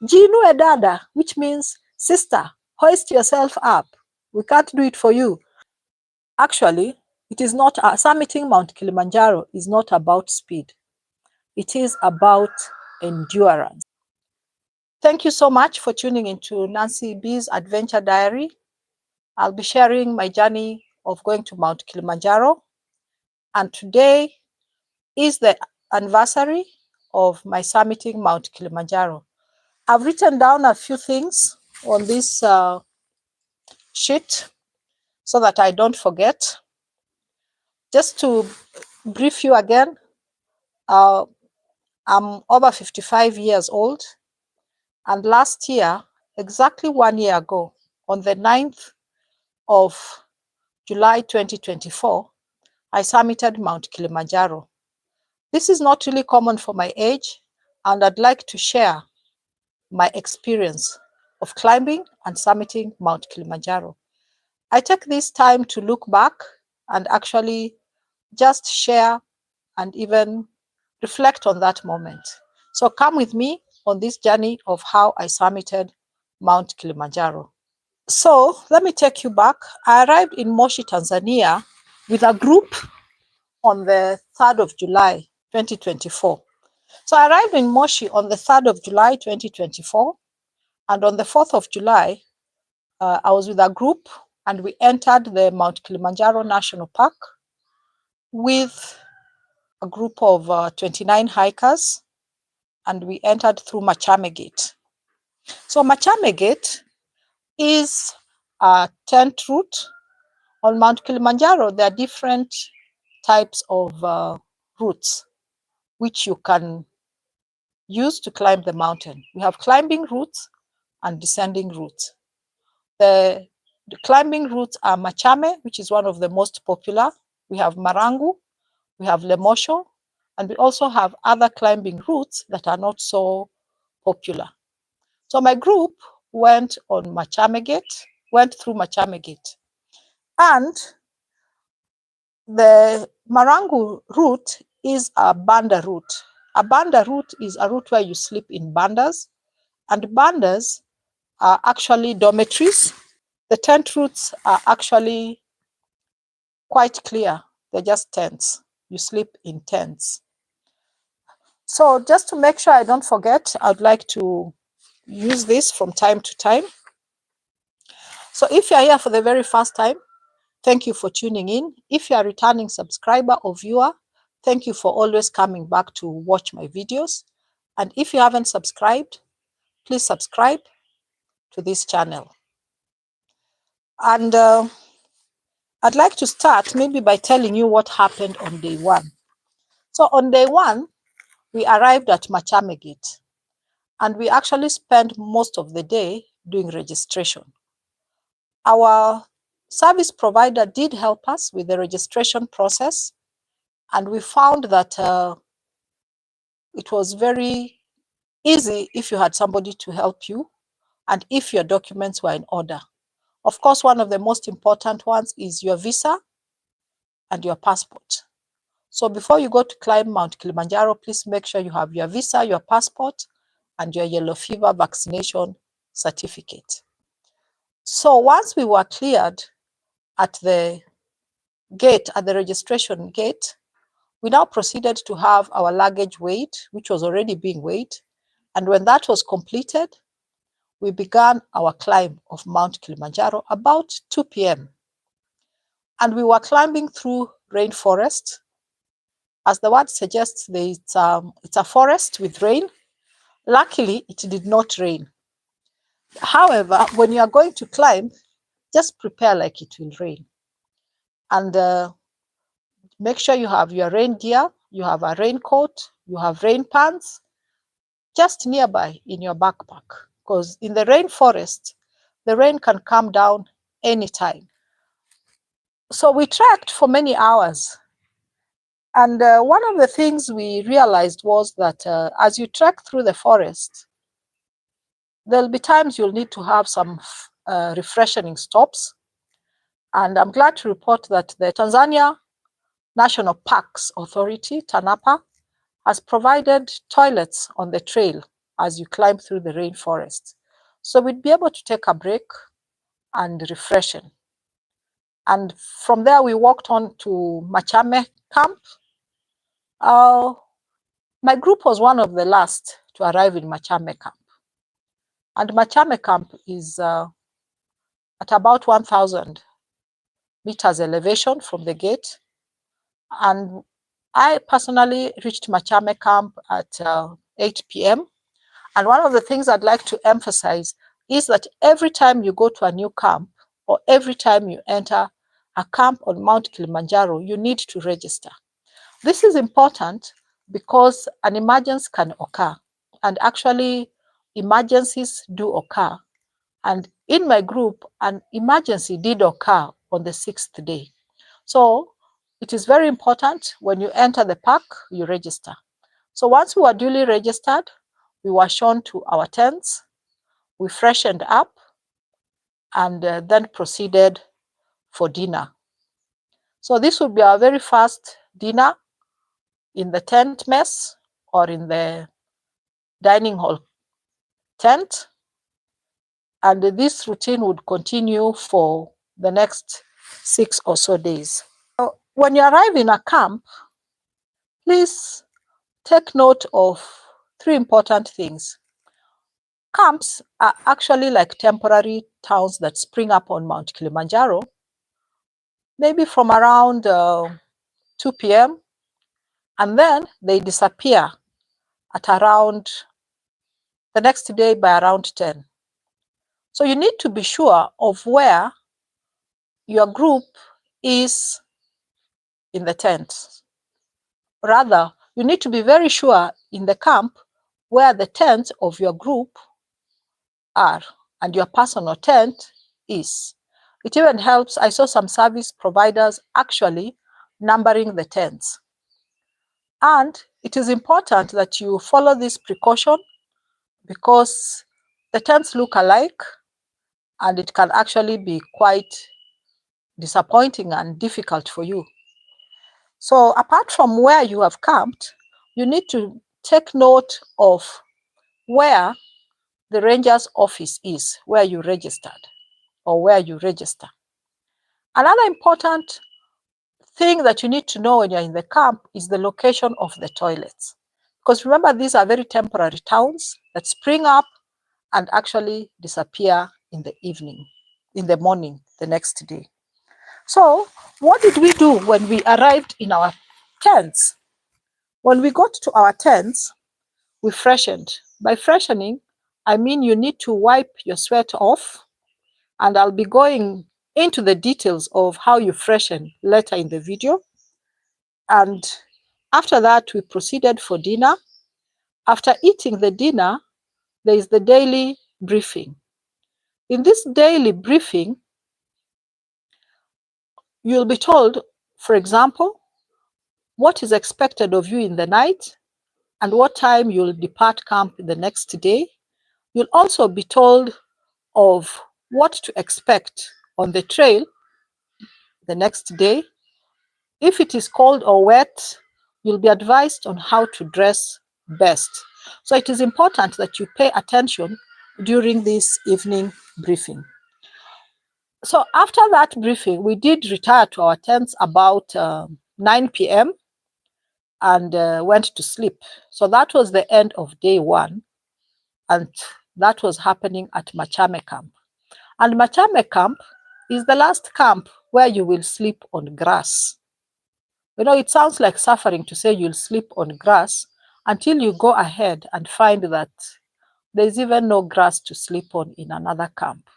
Jinu Edada, which means sister, hoist yourself up. We can't do it for you. Actually, it is not, summiting Mount Kilimanjaro is not about speed. It is about endurance. Thank you so much for tuning into Nancy B's Adventure Diary. I'll be sharing my journey of going to Mount Kilimanjaro. And today is the anniversary of my summiting Mount Kilimanjaro. I've written down a few things on this sheet so that I don't forget. Just to brief you again, I'm over 55 years old. And last year, exactly 1 year ago, on the 9th of July 2024, I summited Mount Kilimanjaro. This is not really common for my age, and I'd like to share my experience of climbing and summiting Mount Kilimanjaro. I take this time to look back and actually just share and even reflect on that moment. So come with me on this journey of how I summited Mount Kilimanjaro. So let me take you back. I arrived in Moshi, Tanzania with a group on the 3rd of July, 2024. So I arrived in Moshi on the 3rd of July, 2024. And on the 4th of July, I was with a group and we entered the Mount Kilimanjaro National Park with a group of 29 hikers, and we entered through Machame Gate. So Machame Gate is a tent route. On Mount Kilimanjaro, there are different types of routes which you can use to climb the mountain. We have climbing routes and descending routes. The climbing routes are Machame, which is one of the most popular. We have Marangu, we have Lemosho, and we also have other climbing routes that are not so popular. So my group went on Machame Gate, went through Machame Gate. And the Marangu route is a banda route. A banda route is a route where you sleep in bandas, and bandas are actually dormitories. The tent routes are actually quite clear. They're just tents. You sleep in tents. So just to make sure I don't forget, I'd like to use this from time to time. So if you're here for the very first time, thank you for tuning in. If you're a returning subscriber or viewer, thank you for always coming back to watch my videos. And if you haven't subscribed, please subscribe to this channel. And I'd like to start maybe by telling you what happened on day one. So on day one, we arrived at Machame Gate, and we actually spent most of the day doing registration. Our service provider did help us with the registration process, and we found that it was very easy if you had somebody to help you and if your documents were in order. Of course, one of the most important ones is your visa and your passport. So before you go to climb Mount Kilimanjaro, please make sure you have your visa, your passport, and your yellow fever vaccination certificate. So once we were cleared at the gate, at the registration gate, we now proceeded to have our luggage weighed, which was already being weighed. And when that was completed, we began our climb of Mount Kilimanjaro about 2 p.m. And we were climbing through rainforest. As the word suggests, it's a forest with rain. Luckily, it did not rain. However, when you are going to climb, just prepare like it will rain. And make sure you have your rain gear, you have a raincoat, you have rain pants, just nearby in your backpack. Because in the rainforest, the rain can come down anytime. So we trekked for many hours. And one of the things we realized was that as you trek through the forest, there'll be times you'll need to have some refreshing stops. And I'm glad to report that the Tanzania National Parks Authority, TANAPA, has provided toilets on the trail as you climb through the rainforest. So we'd be able to take a break and refreshing. And from there, we walked on to Machame camp. My group was one of the last to arrive in Machame camp. And Machame camp is at about 1,000 meters elevation from the gate. And I personally reached Machame camp at 8 p.m. And one of the things I'd like to emphasize is that every time you go to a new camp or every time you enter a camp on Mount Kilimanjaro, you need to register. This is important because an emergency can occur, and actually emergencies do occur. And in my group, an emergency did occur on the 6th day. So it is very important when you enter the park, you register. So once we were duly registered, we were shown to our tents, we freshened up, and then proceeded for dinner. So this would be our very first dinner in the tent mess or in the dining hall tent. And this routine would continue for the next 6 or so days. So when you arrive in a camp, please take note of 3 important things. Camps are actually like temporary towns that spring up on Mount Kilimanjaro, maybe from around 2 p.m. and then they disappear at around the next day by around 10. So you need to be sure of where your group is in the tent. Rather, you need to be very sure in the camp where the tents of your group are and your personal tent is. It even helps. I saw some service providers actually numbering the tents. And it is important that you follow this precaution because the tents look alike and it can actually be quite disappointing and difficult for you. So apart from where you have camped, you need to take note of where the ranger's office is, where you registered or where you register. Another important thing that you need to know when you're in the camp is the location of the toilets. Because remember, these are very temporary towns that spring up and actually disappear in the evening, in the morning, the next day. So what did we do when we arrived in our tents? When we got to our tents, we freshened. By freshening, I mean you need to wipe your sweat off, and I'll be going into the details of how you freshen later in the video. And after that, we proceeded for dinner. After eating the dinner, there is the daily briefing. In this daily briefing, you'll be told, for example, what is expected of you in the night and what time you'll depart camp the next day. You'll also be told of what to expect on the trail the next day. If it is cold or wet, you'll be advised on how to dress best. So it is important that you pay attention during this evening briefing. So after that briefing, we did retire to our tents about 9 p.m. and went to sleep. So that was the end of day 1, and that was happening at Machame camp. And Machame camp is the last camp where you will sleep on grass. You know, it sounds like suffering to say you'll sleep on grass until you go ahead and find that there's even no grass to sleep on in another camp.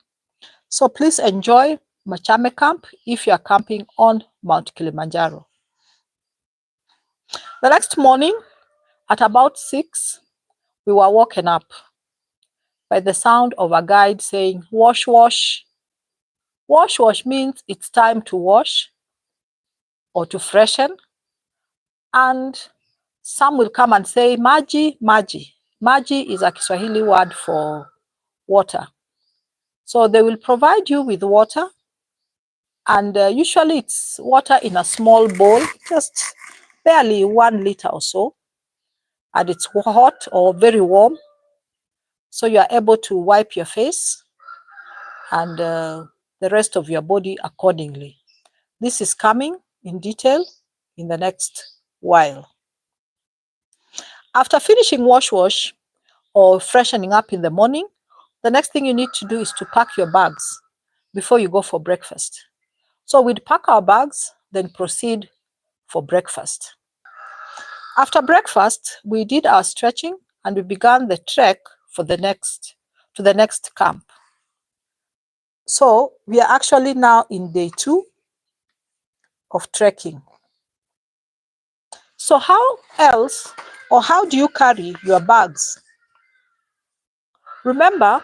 So please enjoy Machame camp if you are camping on Mount Kilimanjaro. The next morning at about 6, we were woken up by the sound of a guide saying, "Wash, wash." Wash, wash means it's time to wash or to freshen. And some will come and say, maji, maji. Maji is a Kiswahili word for water. So they will provide you with water. And usually it's water in a small bowl, just barely 1 liter or so. And it's hot or very warm. so you are able to wipe your face and the rest of your body accordingly. This is coming in detail in the next while. After finishing wash or freshening up in the morning, the next thing you need to do is to pack your bags before you go for breakfast. So we'd pack our bags, then proceed for breakfast. After breakfast, we did our stretching and we began the trek to the next camp. So we are actually now in day 2 of trekking. So how else, or how do you carry your bags? Remember,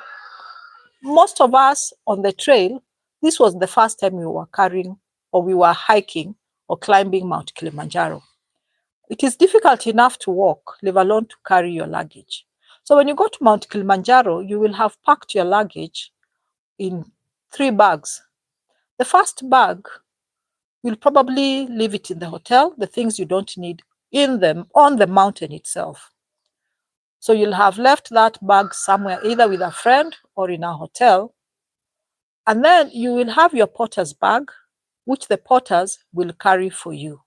most of us on the trail, this was the first time we were carrying or we were hiking or climbing Mount Kilimanjaro. It is difficult enough to walk, leave alone to carry your luggage. So when you go to Mount Kilimanjaro, you will have packed your luggage in 3 bags. The first bag, you'll probably leave it in the hotel, the things you don't need in them on the mountain itself. So you'll have left that bag somewhere, either with a friend or in a hotel. And then you will have your porter's bag, which the porters will carry for you.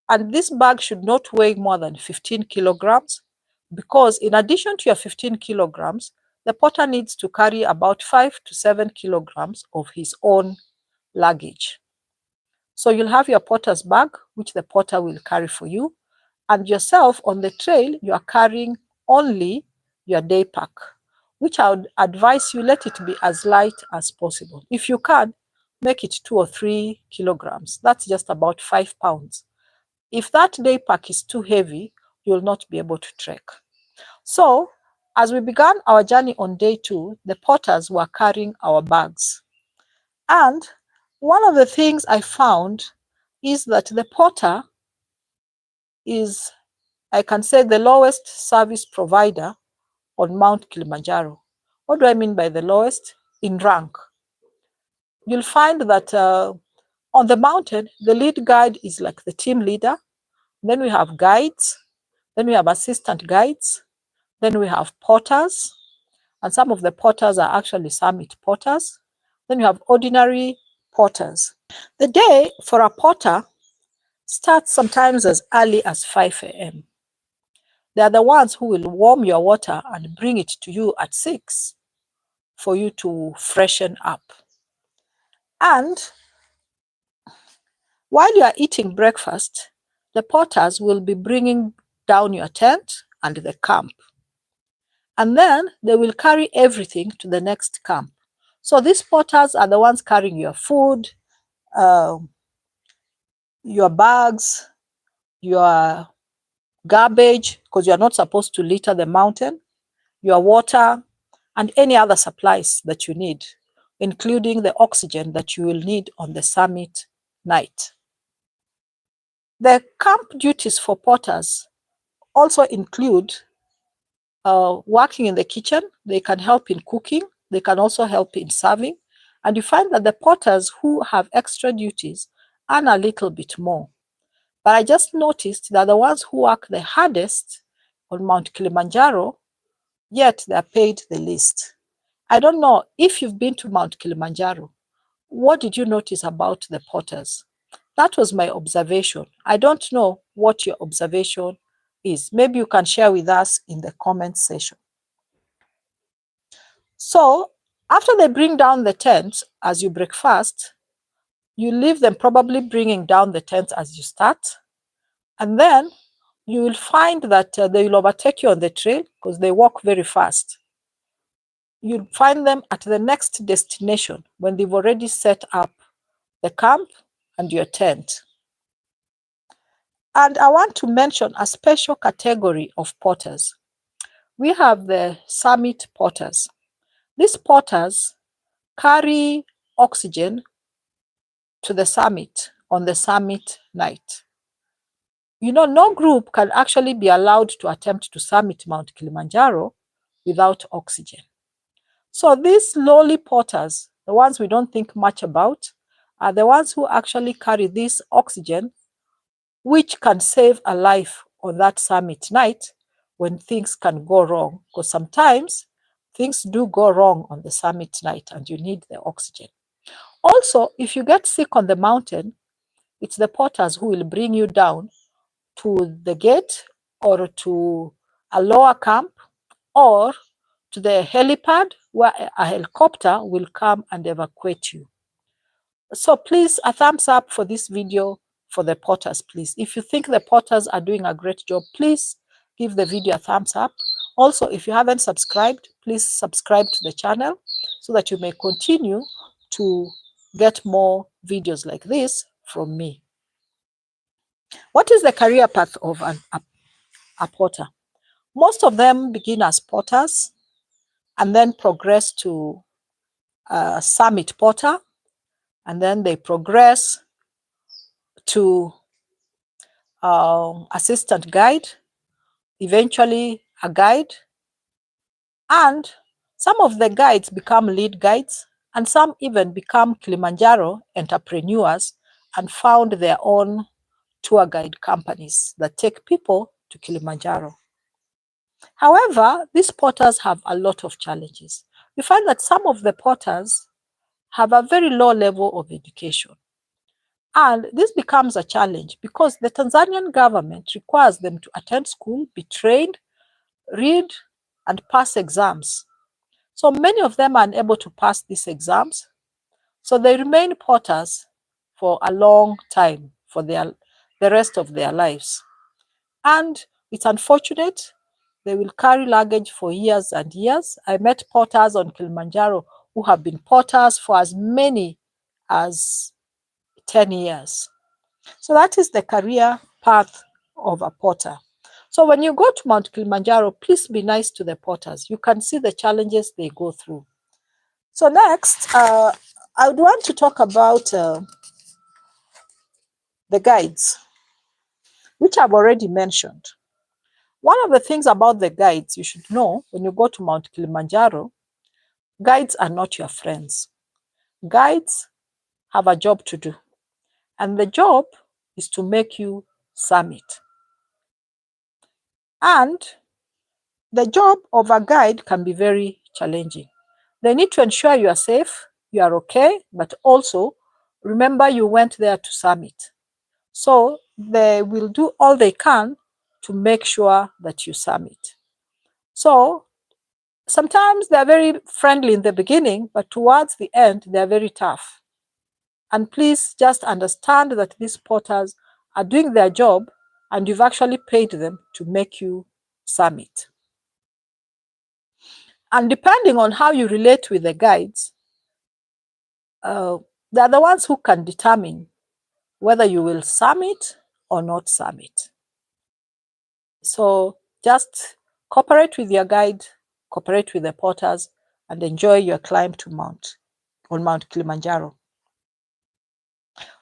And this bag should not weigh more than 15 kilograms, because in addition to your 15 kilograms, the porter needs to carry about 5 to 7 kilograms of his own luggage. So you'll have your porter's bag, which the porter will carry for you. And yourself on the trail, you are carrying only your day pack, which I would advise you let it be as light as possible. If you can, make it 2 or 3 kilograms. That's just about 5 pounds. If that day pack is too heavy, you'll not be able to trek. So as we began our journey on day 2, the porters were carrying our bags. And one of the things I found is that the porter is, I can say, the lowest service provider on Mount Kilimanjaro. What do I mean by the lowest? In rank. You'll find that on the mountain, the lead guide is like the team leader. Then we have guides. Then we have assistant guides. Then we have porters. And some of the porters are actually summit porters. Then you have ordinary porters. The day for a porter starts sometimes as early as 5 a.m. They are the ones who will warm your water and bring it to you at 6 for you to freshen up. And while you are eating breakfast, the porters will be bringing down your tent and the camp. And then they will carry everything to the next camp. So these porters are the ones carrying your food, your bags, your garbage, because you are not supposed to litter the mountain, your water, and any other supplies that you need, including the oxygen that you will need on the summit night. The camp duties for porters also include working in the kitchen. They can help in cooking. They can also help in serving. And you find that the porters who have extra duties earn a little bit more. But I just noticed that the ones who work the hardest on Mount Kilimanjaro, yet they are paid the least. I don't know if you've been to Mount Kilimanjaro. What did you notice about the porters? That was my observation. I don't know what your observation is. Maybe you can share with us in the comment section. So after they bring down the tent as you breakfast, you leave them probably bringing down the tent as you start. And then you will find that they will overtake you on the trail because they walk very fast. You'll find them at the next destination when they've already set up the camp and your tent. And I want to mention a special category of porters. We have the summit porters. These porters carry oxygen to the summit on the summit night. You know, no group can actually be allowed to attempt to summit Mount Kilimanjaro without oxygen. So these lowly porters, the ones we don't think much about, are the ones who actually carry this oxygen, which can save a life on that summit night when things can go wrong. Because sometimes things do go wrong on the summit night and you need the oxygen. Also, if you get sick on the mountain, it's the porters who will bring you down to the gate or to a lower camp or to the helipad where a helicopter will come and evacuate you. So please, a thumbs up for this video for the porters, please. If you think the porters are doing a great job, please give the video a thumbs up. Also, if you haven't subscribed, please subscribe to the channel so that you may continue to get more videos like this from me. What is the career path of a porter? Most of them begin as porters and then progress to summit porter, and then they progress to assistant guide, eventually a guide, and some of the guides become lead guides, and some even become Kilimanjaro entrepreneurs and found their own tour guide companies that take people to Kilimanjaro. However, these porters have a lot of challenges. We find that some of the porters have a very low level of education. And this becomes a challenge because the Tanzanian government requires them to attend school, be trained, read, and pass exams. So many of them are unable to pass these exams. So they remain porters for a long time, for the rest of their lives. And it's unfortunate. They will carry luggage for years and years. I met porters on Kilimanjaro who have been porters for as many as 10 years. So that is the career path of a porter. So when you go to Mount Kilimanjaro, please be nice to the porters. You can see the challenges they go through. So next, I would want to talk about the guides, which I've already mentioned. One of the things about the guides you should know when you go to Mount Kilimanjaro, guides are not your friends. Guides have a job to do, and the job is to make you summit. And the job of a guide can be very challenging. They need to ensure you are safe, you are okay, but also remember you went there to summit. So they will do all they can to make sure that you summit. So sometimes they are very friendly in the beginning, but towards the end, they are very tough. And please just understand that these porters are doing their job and you've actually paid them to make you summit. And depending on how you relate with the guides, they are the ones who can determine whether you will summit or not summit. So just cooperate with your guide, cooperate with the porters, and enjoy your climb to Mount Kilimanjaro.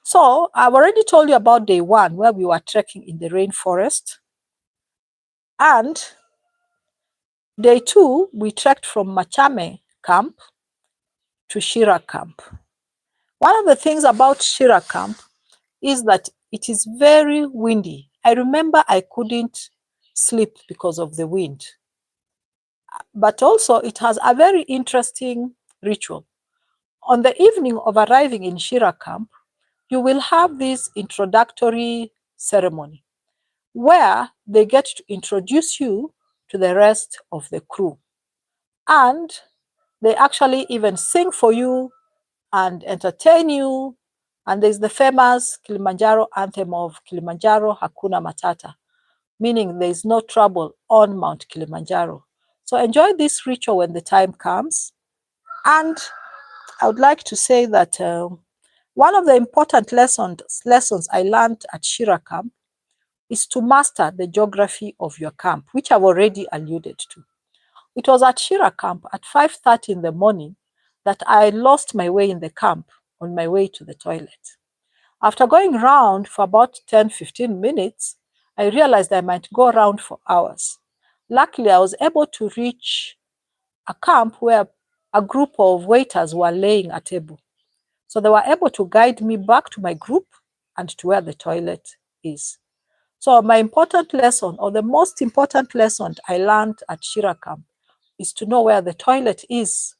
So I've already told you about day one, where we were trekking in the rainforest. And day two, we trekked from Machame camp to Shira camp. One of the things about Shira camp is that it is very windy. I remember I couldn't sleep because of the wind. But also it has a very interesting ritual. On the evening of arriving in Shira camp, you will have this introductory ceremony where they get to introduce you to the rest of the crew. And they actually even sing for you and entertain you. And there's the famous Kilimanjaro anthem of Kilimanjaro Hakuna Matata, meaning there is no trouble on Mount Kilimanjaro. So enjoy this ritual when the time comes. And I would like to say that one of the important lessons I learned at Shira camp is to master the geography of your camp, which I've already alluded to. It was at Shira camp at 5:30 in the morning that I lost my way in the camp on my way to the toilet. After going round for about 10-15 minutes, I realized I might go around for hours. Luckily, I was able to reach a camp where a group of waiters were laying a table. So they were able to guide me back to my group and to where the toilet is. So my important lesson, or the most important lesson I learned at Shira camp, is to know where the toilet is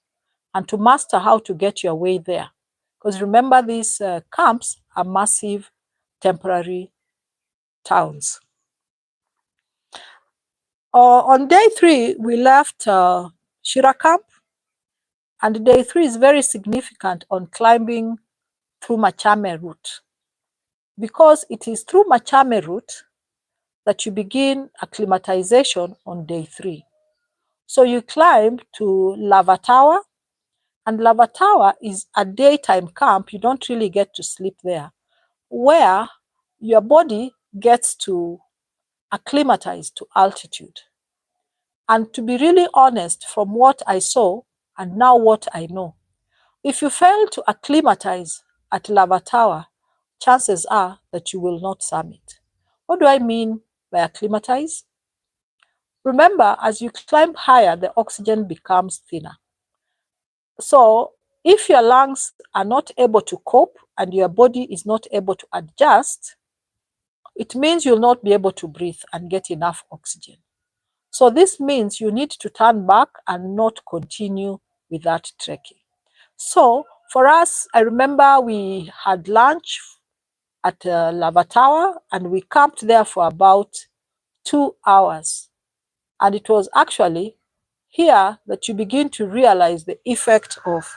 and to master how to get your way there. Because remember, these camps are massive temporary towns. On day 3, we left Shira camp, and day 3 is very significant on climbing through Machame route, because it is through Machame route that you begin acclimatization on day 3. So you climb to Lava Tower, and Lava Tower is a daytime camp. You don't really get to sleep there, where your body gets to acclimatize to altitude. And to be really honest, from what I saw and now what I know, if you fail to acclimatize at Lava Tower, chances are that you will not summit. What do I mean by acclimatize? Remember, as you climb higher, the oxygen becomes thinner. So if your lungs are not able to cope and your body is not able to adjust, it means you'll not be able to breathe and get enough oxygen. So this means you need to turn back and not continue with that trekking. So for us, I remember we had lunch at Lava Tower and we camped there for about 2 hours. And it was actually here that you begin to realize the effect of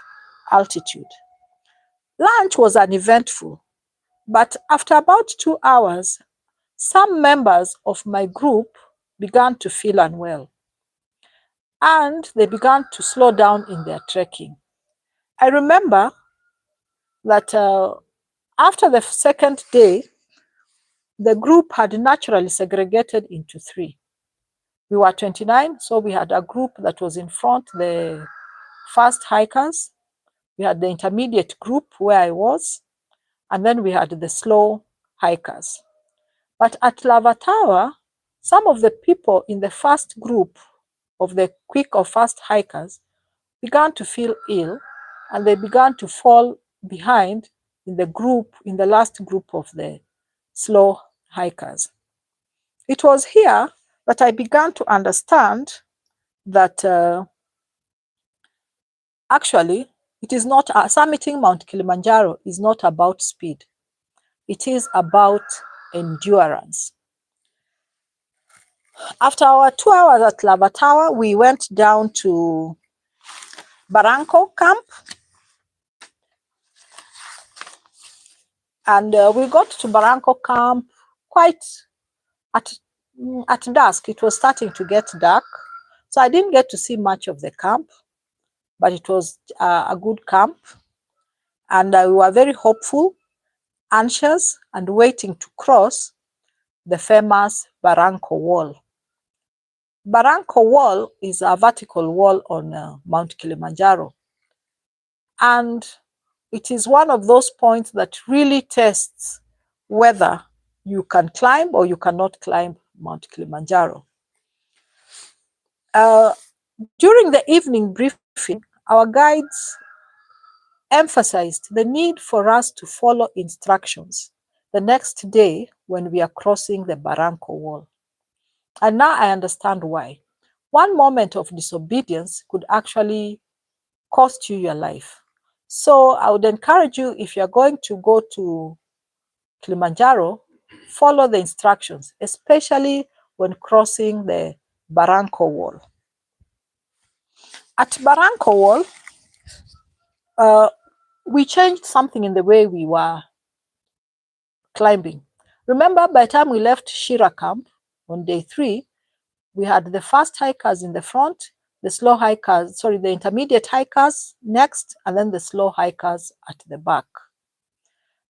altitude. Lunch was uneventful, but after about 2 hours, some members of my group began to feel unwell and they began to slow down in their trekking. I remember that after the second day, the group had naturally segregated into 3. We were 29, so we had a group that was in front, the fast hikers. We had the intermediate group where I was, and then we had the slow hikers. But at Lava Tower, some of the people in the first group of the quick or fast hikers began to feel ill, and they began to fall behind in the last group of the slow hikers. It was here that I began to understand that actually it is not summiting Mount Kilimanjaro is not about speed. It is about endurance. After our 2 hours at Lava Tower, we went down to Barranco camp, and we got to Barranco camp quite at dusk. It was starting to get dark, so I didn't get to see much of the camp, but it was a good camp, and we were very hopeful, anxious, and waiting to cross the famous Barranco Wall. Barranco Wall is a vertical wall on Mount Kilimanjaro, and it is one of those points that really tests whether you can climb or you cannot climb Mount Kilimanjaro. During the evening briefing, our guides emphasized the need for us to follow instructions the next day when we are crossing the Barranco Wall. And now I understand why. One moment of disobedience could actually cost you your life. So I would encourage you, if you're going to go to Kilimanjaro, follow the instructions, especially when crossing the Barranco Wall. At Barranco Wall, we changed something in the way we were climbing. Remember, by the time we left Shira camp on day 3, we had the fast hikers in the front, the intermediate hikers next, and then the slow hikers at the back.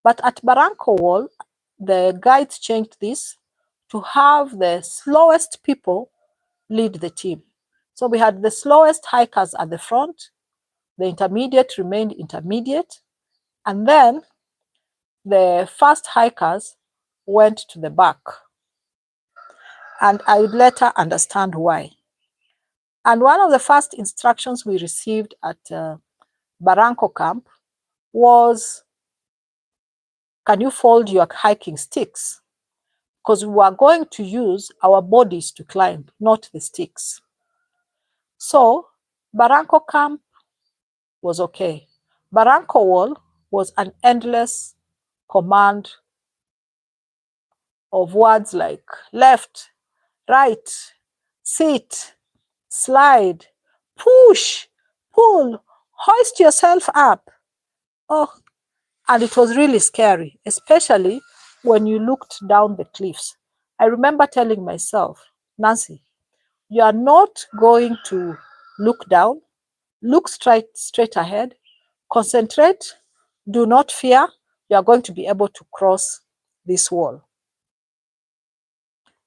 But at Barranco Wall, the guides changed this to have the slowest people lead the team. So we had the slowest hikers at the front, the intermediate remained intermediate, and then the fast hikers went to the back. And I would later understand why. And one of the first instructions we received at Barranco camp was, can you fold your hiking sticks? Because we were going to use our bodies to climb, not the sticks. So Barranco camp was okay. Barranco wall was an endless command of words like left, right, sit, slide, push, pull, hoist yourself up. Oh, and it was really scary, especially when you looked down the cliffs. I remember telling myself, Nancy, you are not going to look down, look straight ahead, concentrate, do not fear, you are going to be able to cross this wall.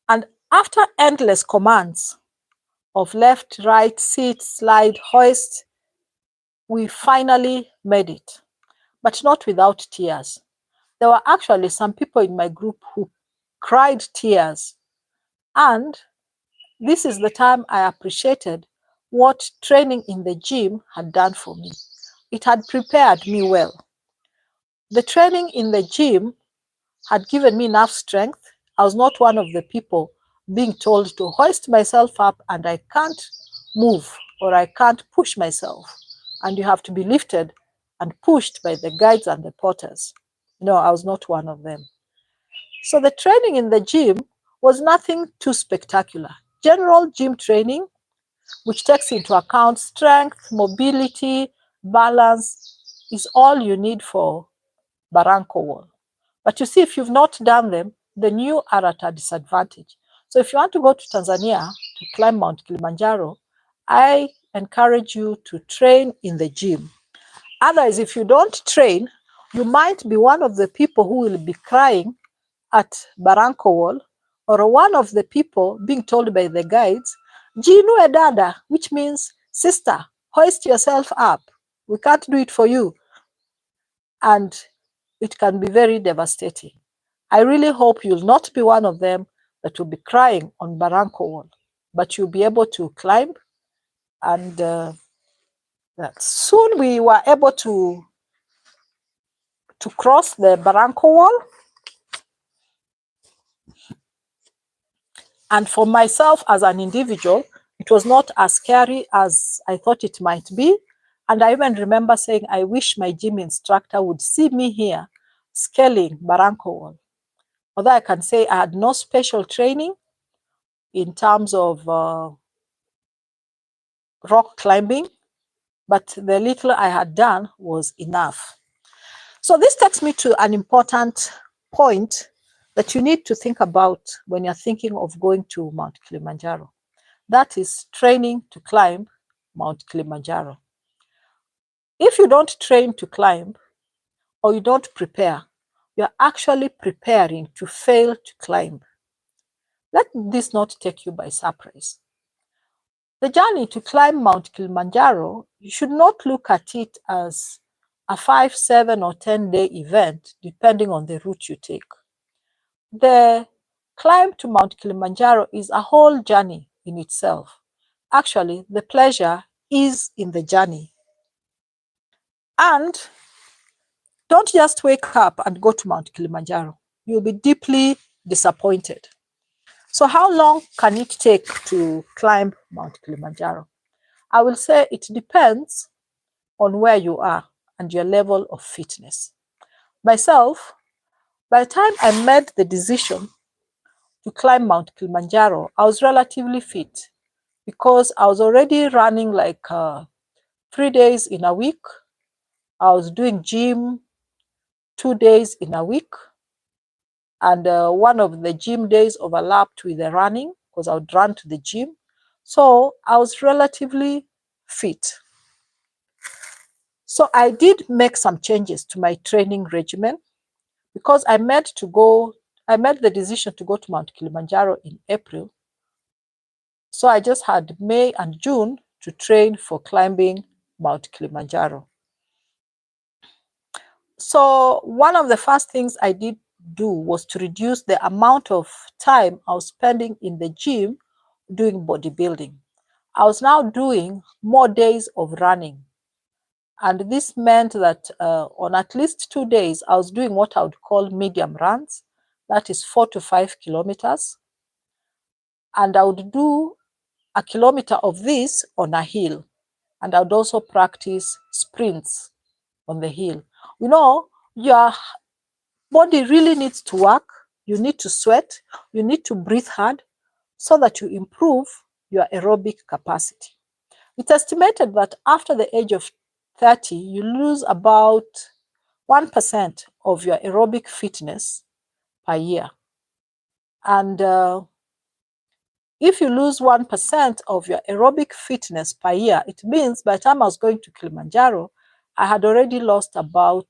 And after endless commands of left, right, sit, slide, hoist, we finally made it, but not without tears. There were actually some people in my group who cried tears. And this is the time I appreciated what training in the gym had done for me. It had prepared me well. The training in the gym had given me enough strength. I was not one of the people being told to hoist myself up and I can't move or I can't push myself. And you have to be lifted and pushed by the guides and the porters. No, I was not one of them. So the training in the gym was nothing too spectacular. General gym training, which takes into account strength, mobility, balance, is all you need for Barranco wall. But you see, if you've not done them, then you are at a disadvantage. So if you want to go to Tanzania to climb Mount Kilimanjaro, I encourage you to train in the gym. Otherwise, if you don't train, you might be one of the people who will be crying at Barranco wall, or one of the people being told by the guides, Jinue dada, which means sister, hoist yourself up. We can't do it for you. And it can be very devastating. I really hope you'll not be one of them that will be crying on Barranco wall, but you'll be able to climb. And soon we were able to cross the Barranco wall. And for myself as an individual, it was not as scary as I thought it might be. And I even remember saying, I wish my gym instructor would see me here scaling Barranco wall. Although I can say I had no special training in terms of rock climbing, but the little I had done was enough. So this takes me to an important point that you need to think about when you're thinking of going to Mount Kilimanjaro. That is training to climb Mount Kilimanjaro. If you don't train to climb or you don't prepare, you're actually preparing to fail to climb. Let this not take you by surprise. The journey to climb Mount Kilimanjaro, you should not look at it as a 5, 7, or 10-day event, depending on the route you take. The climb to Mount Kilimanjaro is a whole journey in itself. Actually, the pleasure is in the journey. And don't just wake up and go to Mount Kilimanjaro. You'll be deeply disappointed. So how long can it take to climb Mount Kilimanjaro? I will say it depends on where you are and your level of fitness. Myself, by the time I made the decision to climb Mount Kilimanjaro, I was relatively fit because I was already running like 3 days in a week. I was doing gym 2 days in a week. And one of the gym days overlapped with the running because I would run to the gym. So I was relatively fit. So I did make some changes to my training regimen because I made the decision to go to Mount Kilimanjaro in April. So I just had May and June to train for climbing Mount Kilimanjaro. So one of the first things I did do was to reduce the amount of time I was spending in the gym doing bodybuilding. I was now doing more days of running. And this meant that on at least 2 days, I was doing what I would call medium runs. That is 4 to 5 kilometers. And I would do a kilometer of this on a hill. And I would also practice sprints on the hill. You know, your body really needs to work. You need to sweat. You need to breathe hard so that you improve your aerobic capacity. It's estimated that after the age of 30, you lose about 1% of your aerobic fitness per year. And if you lose 1% of your aerobic fitness per year, it means by the time I was going to Kilimanjaro, I had already lost about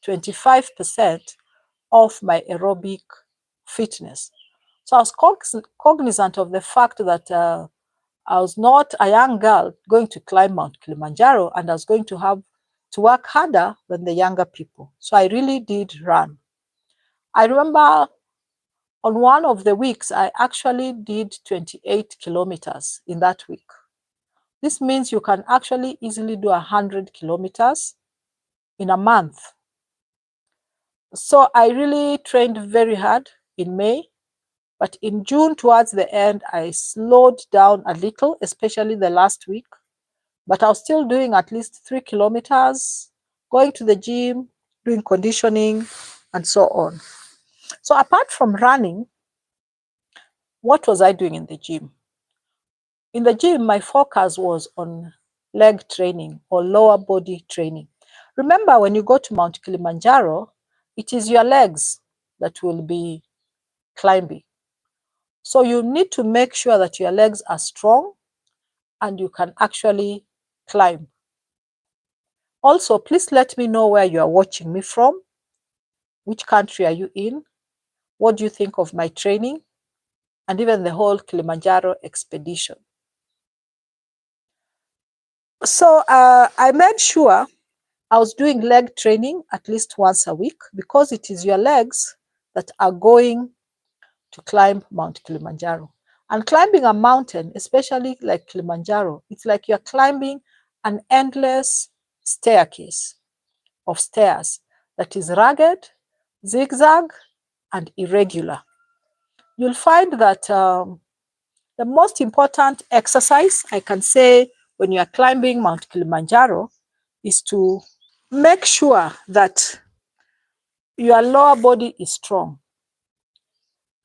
25% of my aerobic fitness. So I was cognizant of the fact that I was not a young girl going to climb Mount Kilimanjaro, and I was going to have to work harder than the younger people. So I really did run. I remember on one of the weeks, I actually did 28 kilometers in that week. This means you can actually easily do 100 kilometers in a month. So I really trained very hard in May, but in June towards the end, I slowed down a little, especially the last week. But I was still doing at least 3 kilometers, going to the gym, doing conditioning, and so on. So apart from running, what was I doing in the gym? In the gym, my focus was on leg training or lower body training. Remember, when you go to Mount Kilimanjaro, it is your legs that will be climbing. So you need to make sure that your legs are strong and you can actually climb. Also, please let me know where you are watching me from. Which country are you in? What do you think of my training? And even the whole Kilimanjaro expedition. So I made sure I was doing leg training at least once a week, because it is your legs that are going to climb Mount Kilimanjaro. And climbing a mountain, especially like Kilimanjaro, it's like you're climbing an endless staircase of stairs that is rugged, zigzag, and irregular. You'll find that the most important exercise I can say when you are climbing Mount Kilimanjaro is to make sure that your lower body is strong.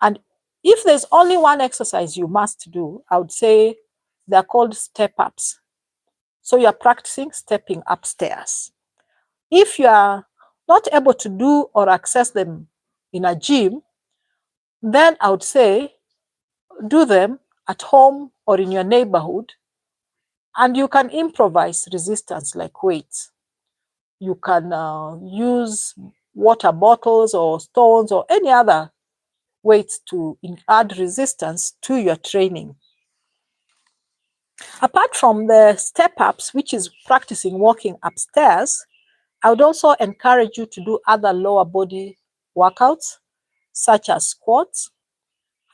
And if there's only one exercise you must do, I would say they're called step ups. So you're practicing stepping upstairs. If you are not able to do or access them in a gym, then I would say do them at home or in your neighborhood, and you can improvise resistance like weights. You can use water bottles or stones or any other weights to add resistance to your training. Apart from the step ups, which is practicing walking upstairs, I would also encourage you to do other lower body workouts, such as squats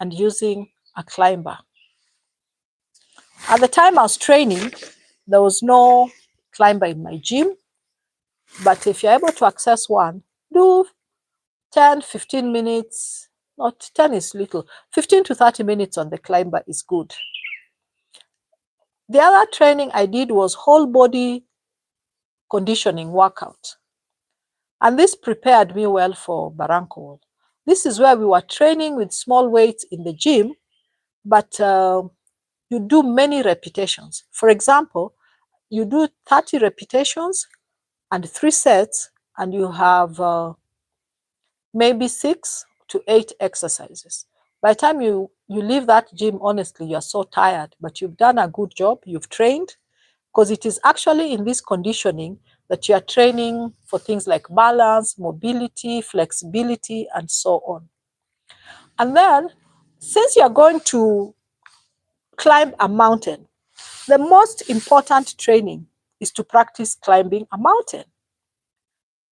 and using a climber. At the time I was training, there was no climber in my gym, but if you're able to access one, do 10, 15 minutes, not 10 is little, 15 to 30 minutes on the climber is good. The other training I did was whole body conditioning workout. And this prepared me well for Barranco. This is where we were training with small weights in the gym, but you do many repetitions. For example, you do 30 repetitions and 3 sets, and you have maybe 6 to 8 exercises. By the time you leave that gym, honestly, you're so tired, but you've done a good job, you've trained, because it is actually in this conditioning that you are training for things like balance, mobility, flexibility, and so on. And then, since you're going to climb a mountain, the most important training is to practice climbing a mountain.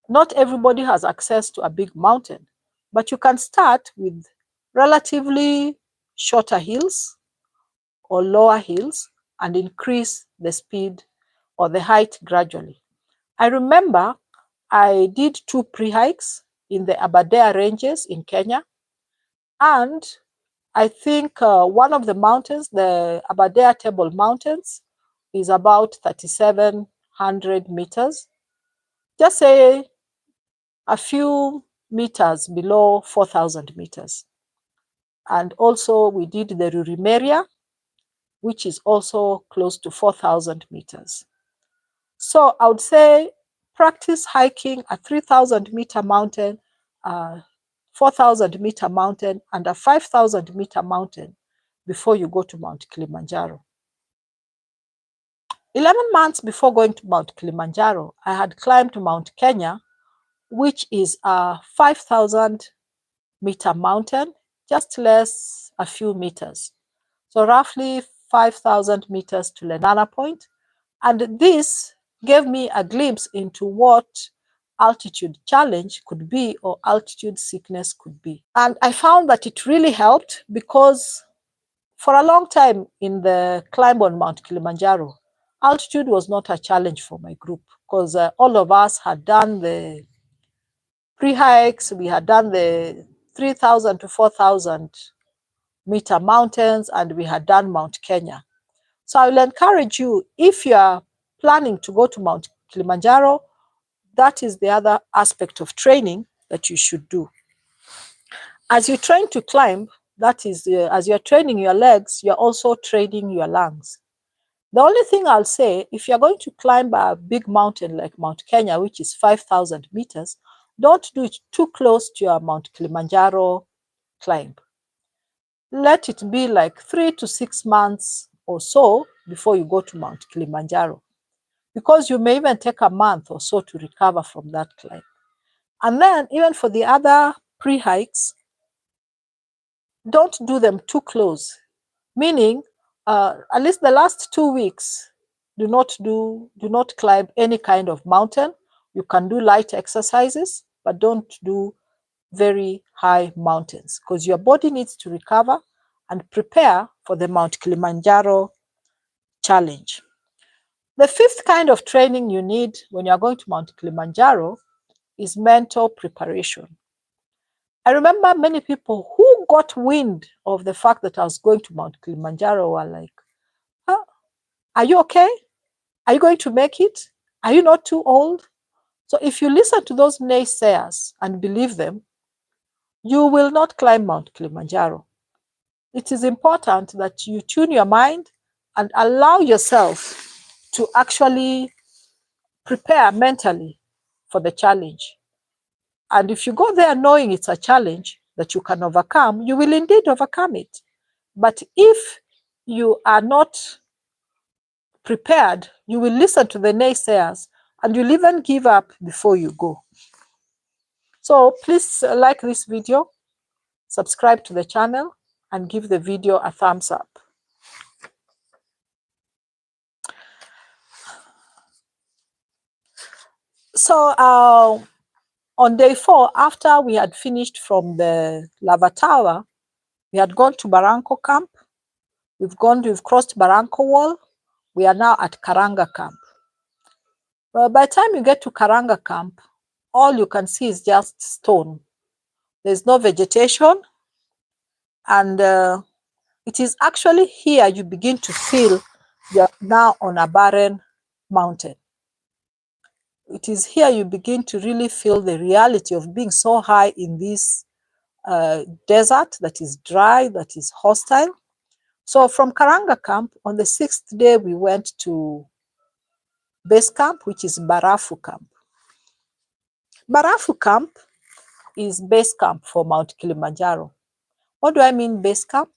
Not everybody has access to a big mountain, but you can start with relatively shorter hills or lower hills and increase the speed or the height gradually. I remember I did 2 pre-hikes in the Aberdare Ranges in Kenya, and I think one of the mountains, the Aberdare Table Mountains, is about 3,700 meters. Just say a few meters below 4,000 meters. And also we did the Rurimeria, which is also close to 4,000 meters. So I would say practice hiking a 3,000 meter mountain, 4,000 meter mountain, and a 5,000 meter mountain before you go to Mount Kilimanjaro. 11 months before going to Mount Kilimanjaro, I had climbed Mount Kenya, which is a 5,000 meter mountain, just less a few meters. So roughly 5,000 meters to Lenana Point. And this gave me a glimpse into what altitude challenge could be or altitude sickness could be. And I found that it really helped because for a long time in the climb on Mount Kilimanjaro, altitude was not a challenge for my group because all of us had done the pre-hikes, we had done the 3,000 to 4,000 meter mountains, and we had done Mount Kenya. So I will encourage you, if you are planning to go to Mount Kilimanjaro, that is the other aspect of training that you should do. As you train to climb, that is, as you're training your legs, you're also training your lungs. The only thing I'll say, if you're going to climb a big mountain like Mount Kenya, which is 5,000 meters, don't do it too close to your Mount Kilimanjaro climb. Let it be like 3 to 6 months or so before you go to Mount Kilimanjaro, because you may even take a month or so to recover from that climb. And then even for the other pre-hikes, don't do them too close, meaning at least the last 2 weeks, do not climb any kind of mountain. You can do light exercises, but don't do very high mountains because your body needs to recover and prepare for the Mount Kilimanjaro challenge. The fifth kind of training you need when you're going to Mount Kilimanjaro is mental preparation. I remember many people who got wind of the fact that I was going to Mount Kilimanjaro were like, oh, are you okay? Are you going to make it? Are you not too old? So if you listen to those naysayers and believe them, you will not climb Mount Kilimanjaro. It is important that you tune your mind and allow yourself to actually prepare mentally for the challenge. And if you go there knowing it's a challenge that you can overcome, you will indeed overcome it. But if you are not prepared, you will listen to the naysayers and you'll even give up before you go. So please like this video, subscribe to the channel, and give the video a thumbs up. So on day 4, after we had finished from the Lava Tower, we had gone to Barranco Camp. We've crossed Barranco Wall. We are now at Karanga Camp. By the time you get to Karanga Camp, all you can see is just stone. There's no vegetation. And it is actually here you begin to feel you're now on a barren mountain. It is here you begin to really feel the reality of being so high in this desert that is dry, that is hostile. So from Karanga Camp, on the 6th day, we went to base camp, which is Barafu Camp. Barafu Camp is base camp for Mount Kilimanjaro. What do I mean base camp?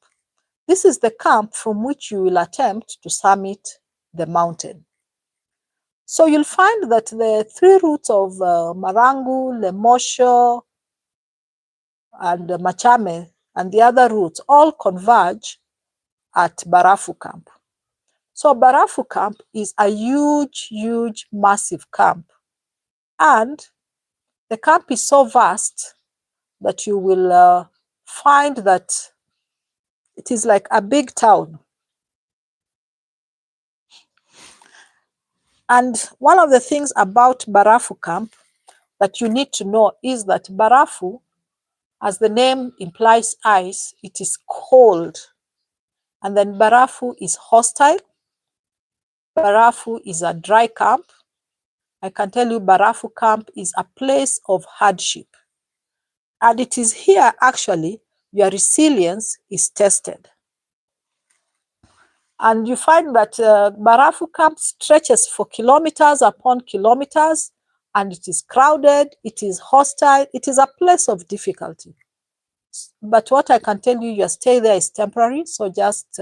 This is the camp from which you will attempt to summit the mountain. So you'll find that the 3 routes of Marangu, Lemosho, and Machame, and the other routes all converge at Barafu Camp. So Barafu Camp is a huge, massive camp. And the camp is so vast that you will find that it is like a big town. And one of the things about Barafu Camp that you need to know is that Barafu As the name implies ice, it is cold. And then barafu is hostile. Barafu is a dry camp. I can tell you barafu camp is a place of hardship. And it is here actually your resilience is tested. And you find that barafu camp stretches for kilometers upon kilometers, and it is crowded, it is hostile, it is a place of difficulty. But what I can tell you, your stay there is temporary, so just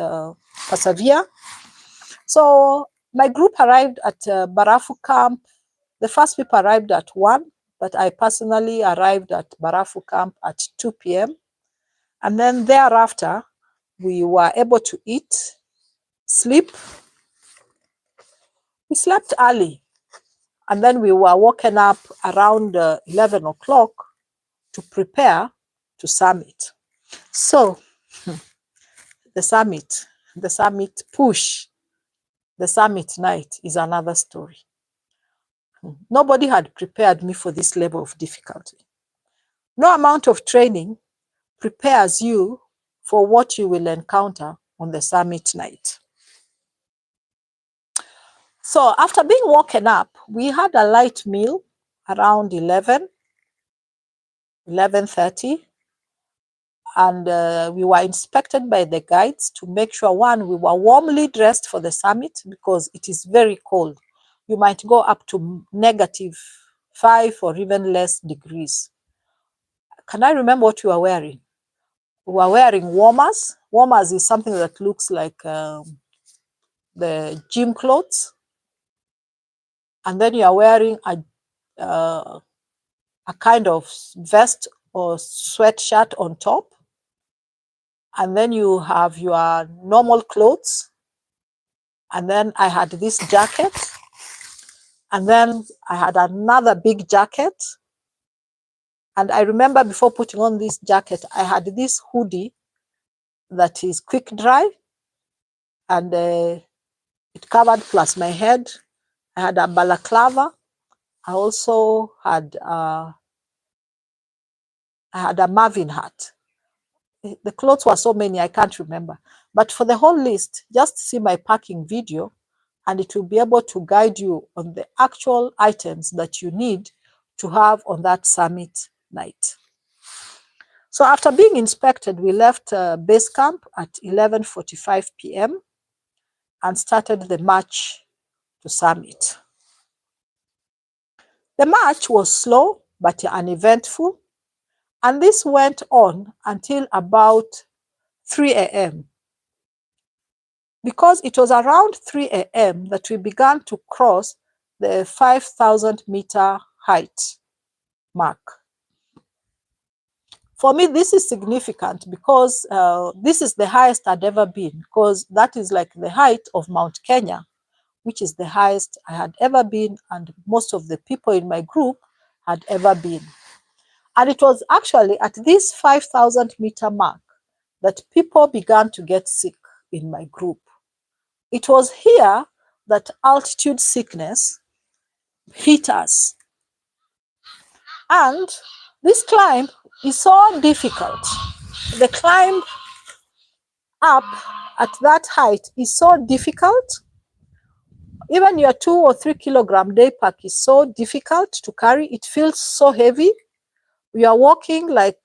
persevere. So my group arrived at Barafu camp. The first people arrived at 1, but I personally arrived at Barafu camp at 2 p.m. And then thereafter, we were able to eat, sleep. We slept early, and then we were woken up around 11 o'clock to prepare to summit. So the summit push, the summit night is another story. Nobody had prepared me for this level of difficulty. No amount of training prepares you for what you will encounter on the summit night. So after being woken up, we had a light meal around 11:30, and we were inspected by the guides to make sure, one, we were warmly dressed for the summit because it is very cold. You might go up to -5 or even less degrees. Can I remember what you were wearing? We were wearing warmers. Warmers is something that looks like the gym clothes. And then you are wearing a kind of vest or sweatshirt on top. And then you have your normal clothes. And then I had this jacket. And then I had another big jacket. And I remember before putting on this jacket, I had this hoodie that is quick dry. And it covered plus my head. I had a balaclava. I also had I had a Marvin hat. The clothes were so many, I can't remember. But for the whole list, just see my packing video, and it will be able to guide you on the actual items that you need to have on that summit night. So after being inspected, we left base camp at 11:45 p.m. and started the march to summit. The march was slow but uneventful, and this went on until about 3 a.m. Because it was around 3 a.m. that we began to cross the 5,000 meter height mark. For me, this is significant because this is the highest I'd ever been, because that is like the height of Mount Kenya, which is the highest I had ever been, and most of the people in my group had ever been. And it was actually at this 5,000 meter mark that people began to get sick in my group. It was here that altitude sickness hit us. And this climb is so difficult. The climb up at that height is so difficult. Even your 2 or 3 kilogram day pack is so difficult to carry. It feels so heavy. We are walking like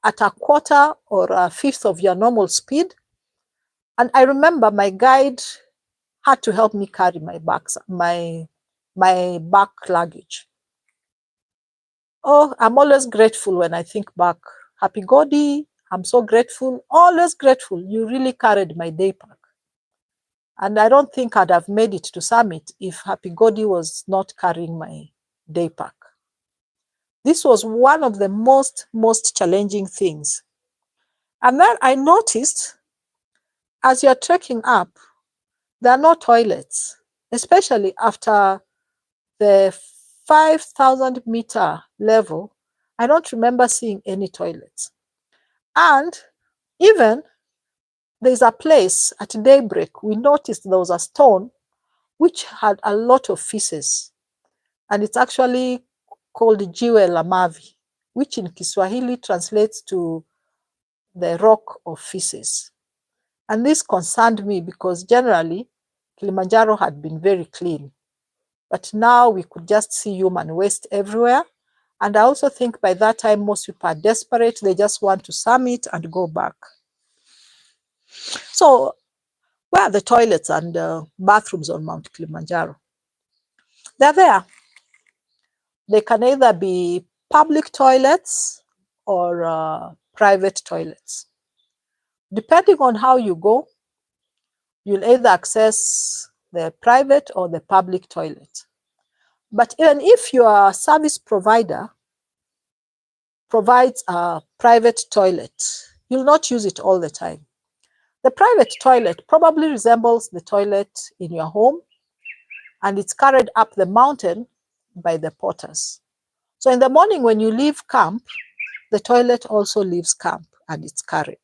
at a quarter or a fifth of your normal speed. And I remember my guide had to help me carry my back luggage. Oh, I'm always grateful when I think back. Happy Godi, I'm so grateful, always grateful. You really carried my day pack. And I don't think I'd have made it to summit if Happy Godi was not carrying my day pack. This was one of the most challenging things. And then I noticed, as you're trekking up, there are no toilets, especially after the 5,000 meter level. I don't remember seeing any toilets. And even there's a place at daybreak, we noticed there was a stone which had a lot of feces. And it's actually called Jiwe la Mavi, which in Kiswahili translates to the rock of feces. And this concerned me because generally Kilimanjaro had been very clean. But now we could just see human waste everywhere. And I also think by that time, most people are desperate. They just want to summit and go back. So where are the toilets and bathrooms on Mount Kilimanjaro? They're there. They can either be public toilets or private toilets. Depending on how you go, you'll either access the private or the public toilet. But even if your service provider provides a private toilet, you'll not use it all the time. The private toilet probably resembles the toilet in your home, and it's carried up the mountain by the porters. So in the morning when you leave camp, the toilet also leaves camp and it's carried.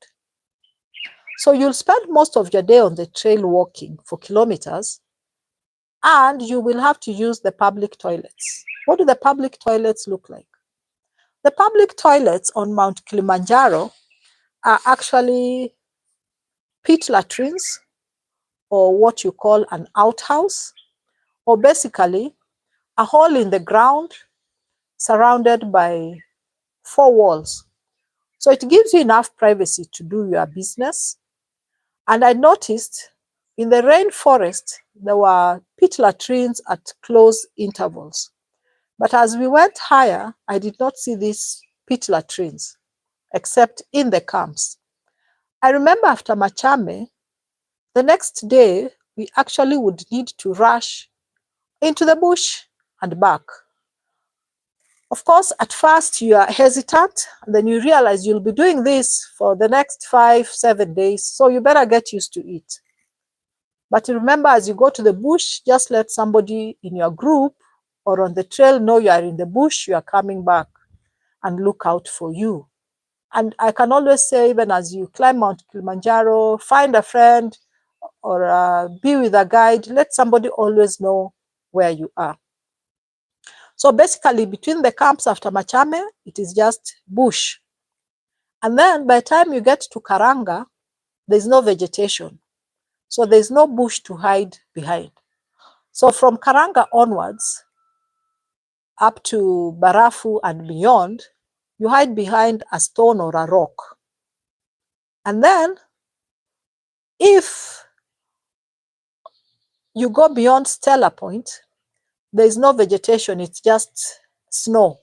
So you'll spend most of your day on the trail walking for kilometers, and you will have to use the public toilets. What do the public toilets look like? The public toilets on Mount Kilimanjaro are actually pit latrines, or what you call an outhouse, or basically a hole in the ground surrounded by 4 walls. So it gives you enough privacy to do your business. And I noticed in the rainforest, there were pit latrines at close intervals. But as we went higher, I did not see these pit latrines, except in the camps. I remember after Machame, the next day, we actually would need to rush into the bush and back. Of course, at first you are hesitant, and then you realize you'll be doing this for the next 5-7 days, so you better get used to it. But remember, as you go to the bush, just let somebody in your group or on the trail know you are in the bush, you are coming back, and look out for you. And I can always say, even as you climb Mount Kilimanjaro, find a friend or be with a guide, let somebody always know where you are. So basically, between the camps after Machame, it is just bush. And then by the time you get to Karanga, there's no vegetation. So there's no bush to hide behind. So from Karanga onwards, up to Barafu and beyond, you hide behind a stone or a rock. And then if you go beyond Stella Point, there is no vegetation, it's just snow.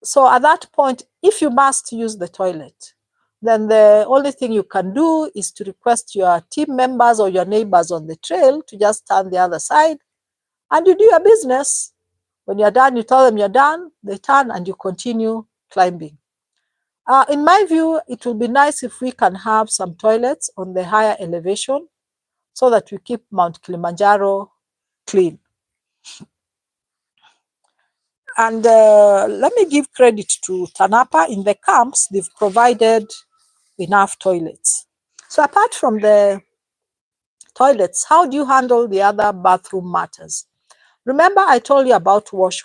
So at that point, if you must use the toilet, then the only thing you can do is to request your team members or your neighbors on the trail to just stand the other side, and you do your business. When you're done, you tell them you're done, they turn and you continue climbing. In my view, it will be nice if we can have some toilets on the higher elevation so that we keep Mount Kilimanjaro clean. And let me give credit to TANAPA. In the camps, they've provided enough toilets. So apart from the toilets, how do you handle the other bathroom matters? Remember I told you about wash.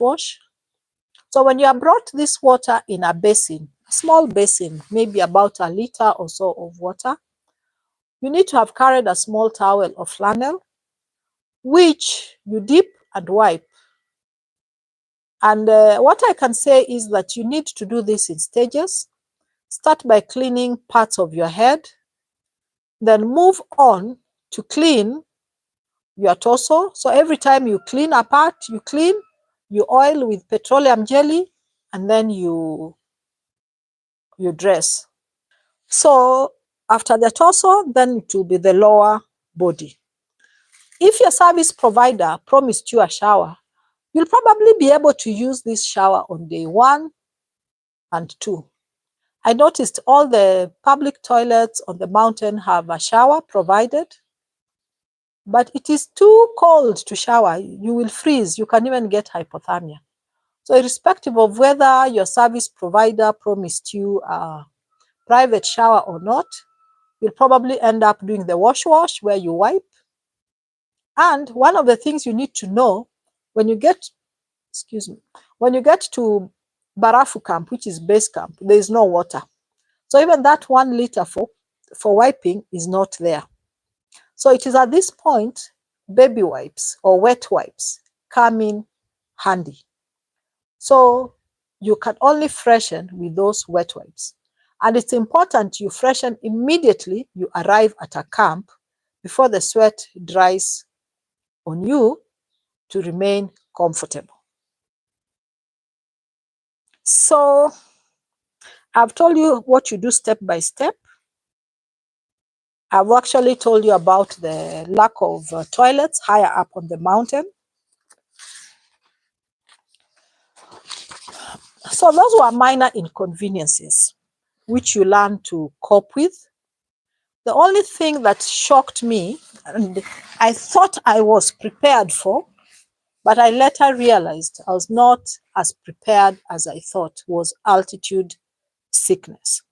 So when you have brought this water in a basin, a small basin, maybe about a liter or so of water, you need to have carried a small towel or flannel, which you dip and wipe. And what I can say is that you need to do this in stages. Start by cleaning parts of your head, then move on to clean your torso. So every time you clean a part, you oil with petroleum jelly, and then you dress. So after the torso, then it will be the lower body. If your service provider promised you a shower, you'll probably be able to use this shower on day 1 and 2. I noticed all the public toilets on the mountain have a shower provided, but it is too cold to shower. You will freeze. You can even get hypothermia. So irrespective of whether your service provider promised you a private shower or not, you'll probably end up doing the wash where you wipe. And one of the things you need to know when you get, when you get to Barafu camp, which is base camp, there is no water. So even that 1 liter for wiping is not there. So it is at this point, baby wipes or wet wipes come in handy. So you can only freshen with those wet wipes. And it's important you freshen immediately you arrive at a camp before the sweat dries on you to remain comfortable. So I've told you what you do step by step. I've actually told you about the lack of toilets higher up on the mountain. So those were minor inconveniences which you learn to cope with. The only thing that shocked me, and I thought I was prepared for, but I later realized I was not as prepared as I thought, was altitude sickness.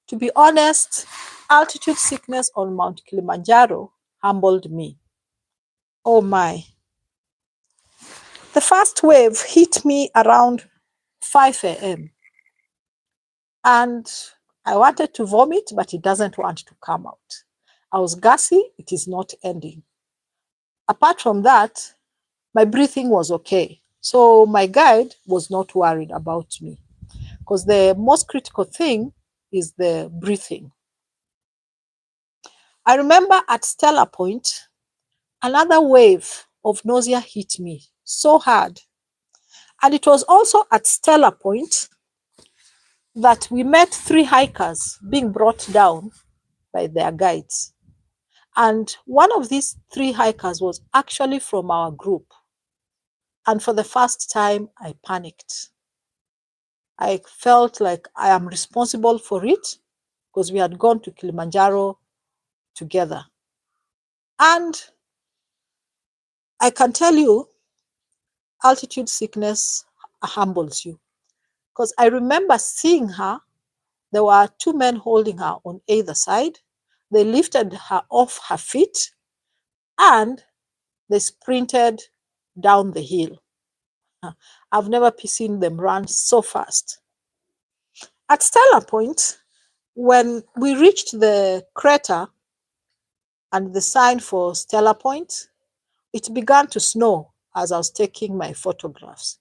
To be honest, altitude sickness on Mount Kilimanjaro humbled me. Oh my. The first wave hit me around 5 a.m. and I wanted to vomit, but it doesn't want to come out. I was gassy, it is not ending. Apart from that, my breathing was okay. So my guide was not worried about me because the most critical thing is the breathing. I remember at Stella Point, another wave of nausea hit me so hard. And it was also at Stella Point that we met 3 hikers being brought down by their guides. And one of these 3 hikers was actually from our group. And for the first time, I panicked. I felt like I am responsible for it because we had gone to Kilimanjaro together. And I can tell you, altitude sickness humbles you. Because I remember seeing her, there were 2 men holding her on either side. They lifted her off her feet and they sprinted down the hill. I've never seen them run so fast. At Stella Point, when we reached the crater and the sign for Stella Point, it began to snow as I was taking my photographs.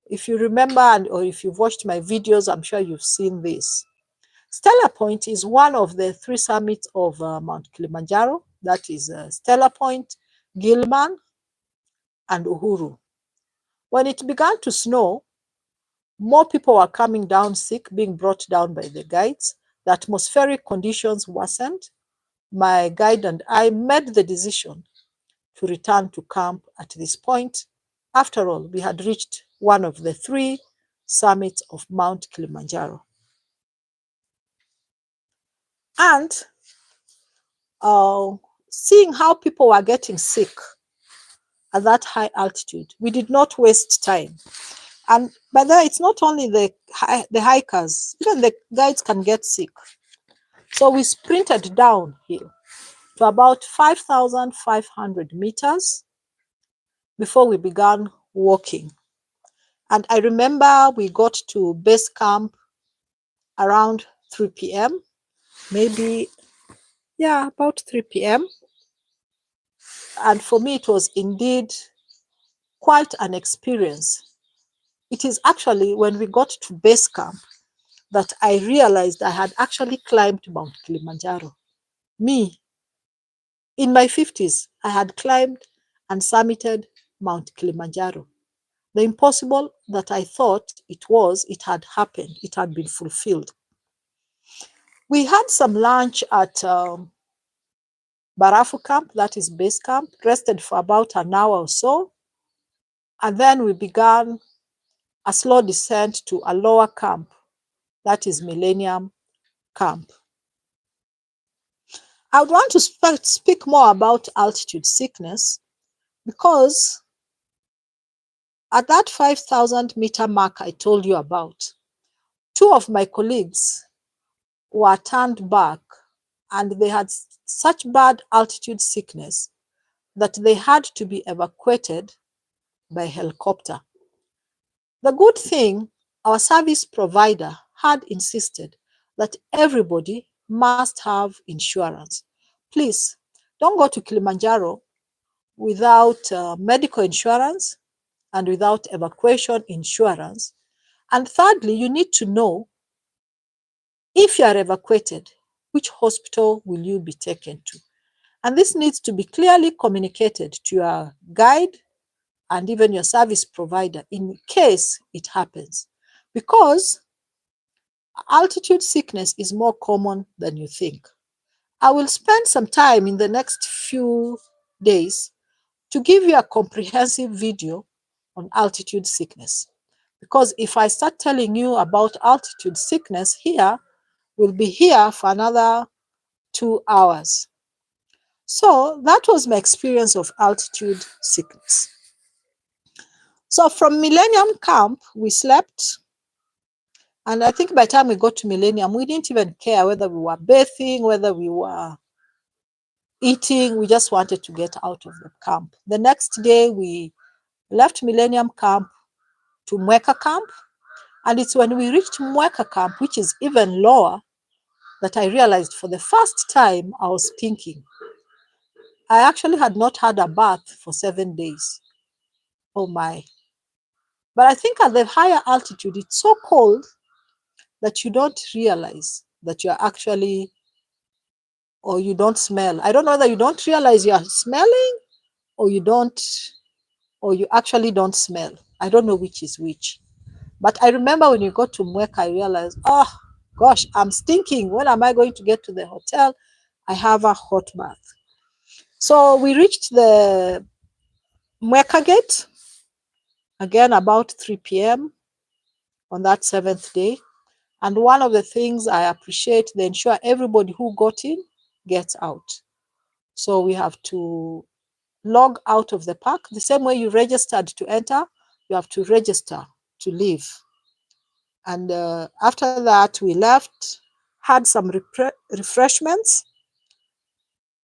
If you remember, or if you've watched my videos, I'm sure you've seen this. Stella Point is one of the 3 summits of Mount Kilimanjaro. That is Stella Point, Gilman, and Uhuru. When it began to snow, more people were coming down sick, being brought down by the guides. The atmospheric conditions worsened. My guide and I made the decision to return to camp at this point. After all, we had reached one of the 3 summits of Mount Kilimanjaro. And seeing how people were getting sick at that high altitude, we did not waste time. And by the way, it's not only the hikers, even the guides can get sick. So we sprinted downhill to about 5,500 meters before we began walking. And I remember we got to base camp around 3 p.m., maybe, yeah, about 3 p.m. And for me, it was indeed quite an experience. It is actually when we got to base camp that I realized I had actually climbed Mount Kilimanjaro. Me, in my 50s, I had climbed and summited Mount Kilimanjaro. The impossible that I thought it had happened, it had been fulfilled. We had some lunch at Barafu camp, that is base camp, rested for about an hour or so, and then we began a slow descent to a lower camp, that is Millennium Camp. I would want to speak more about altitude sickness because at that 5,000 meter mark I told you about, 2 of my colleagues were turned back and they had such bad altitude sickness that they had to be evacuated by helicopter. The good thing our service provider had insisted that everybody must have insurance. Please don't go to Kilimanjaro without medical insurance and without evacuation insurance. And thirdly, you need to know, if you are evacuated, which hospital will you be taken to? And this needs to be clearly communicated to your guide and even your service provider in case it happens. Because altitude sickness is more common than you think. I will spend some time in the next few days to give you a comprehensive video on altitude sickness. Because if I start telling you about altitude sickness here, we'll be here for another 2 hours. So that was my experience of altitude sickness. So from Millennium Camp, we slept. And I think by the time we got to Millennium, we didn't even care whether we were bathing, whether we were eating. We just wanted to get out of the camp. The next day, we left Millennium Camp to Mweka Camp. And it's when we reached Mweka Camp, which is even lower, that I realized for the first time I was stinking. I actually had not had a bath for 7 days. Oh my. But I think at the higher altitude, it's so cold that you don't realize that you're actually, or you don't smell. I don't know whether you don't realize you're smelling or you don't, or you actually don't smell. I don't know which is which. But I remember when you got to Mweka, I realized, oh gosh, I'm stinking. When am I going to get to the hotel? I have a hot bath. So we reached the Mweka gate, again about 3 p.m. on that 7th day. And one of the things I appreciate, they ensure everybody who got in gets out. So we have to log out of the park. The same way you registered to enter, you have to register to leave. And after that, we left, had some refreshments,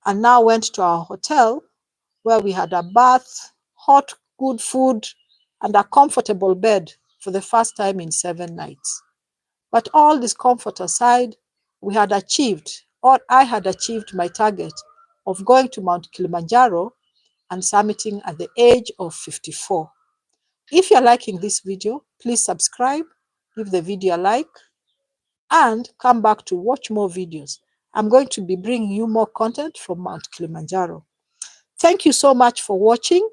and now went to our hotel where we had a bath, hot, good food, and a comfortable bed for the first time in 7 nights. But all discomfort aside, we had achieved, or I had achieved my target of going to Mount Kilimanjaro and summiting at the age of 54. If you're liking this video, please subscribe, give the video a like, and come back to watch more videos. I'm going to be bringing you more content from Mount Kilimanjaro. Thank you so much for watching.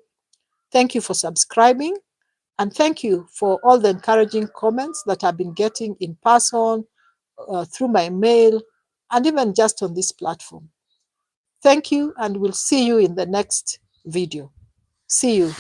Thank you for subscribing. And thank you for all the encouraging comments that I've been getting in person, through my mail, and even just on this platform. Thank you, and we'll see you in the next video. See you.